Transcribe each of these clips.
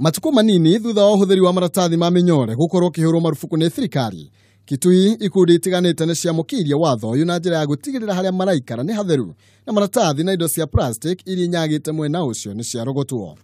Matuko manini thutha wa utheri wa maratathi ma minyore gukorwo kihurwo marufuku ni thirikari. Kitui ikundi itiganite ni cia makiria watho uyu na njira ya gutigirira haria maraikara ni hatheru na maratathi na indo cia plastic iria nyagite mwena ucio ni cia rogotwo.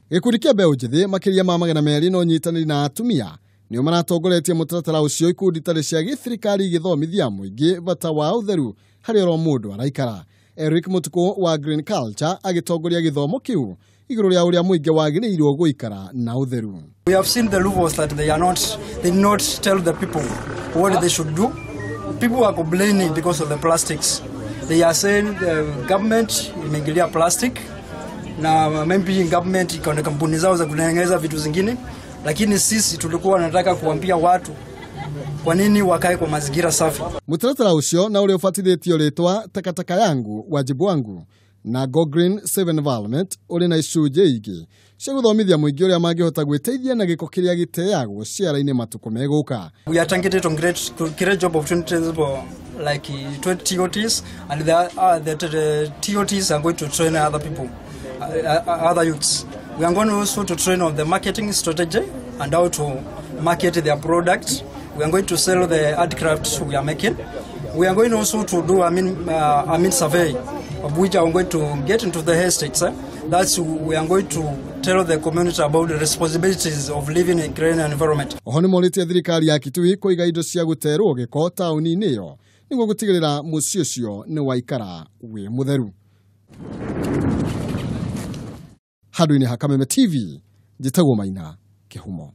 Ikundi kia Mbeu njithi makiria ma magana meri no nyitaniri na atumia nio maratongoretie Mutaratara ucio ikundi tari cia githirikari githomithia muingi bata wa utheru haria ro mundu araikara. Eric Mutuko wa Green Culture agitongoria githomo kiu iguru ria uria muingi wagiriirwo guikara na utheru. We have seen the laws that they did not tell the people what they should do. People are complaining because of the plastics. They are saying the government imeingilia plastic na maybe government ikaona kampuni zao za kutengeneza vitu zingine, lakini sisi tulikuwa tunataka kuambia watu kwa nini wakae kwa mazingira safi. Mutaratara ucio na ule ufatithitio ritwa takataka yangu wajibu wangu na Go Green 7 Environment uri na icunje ingi cia guthomithia muingi uria mangihota gwiteithia na giko kiria giteagwo ciara-ini matuko meguka. We are targeted on great job opportunities for like 20 TOTs, and the TOTs are going to train other people, other youths. We are going also to train on the marketing strategy and how to market their products. We are going to sell the handcrafts we are making. We are going also to do survey of which I'm going to get into the estates. That's we are going to tell the community about the responsibilities of living in a green environment. Ohoni moritie thirikari ya Kitui kuiga indo cia guterwo giko tauni-ini iyo niguo gutigirira mucii ucio ni waikara wi mutheru. Handu-ini ha Kameme TV, njitagwo Maina Kihumo.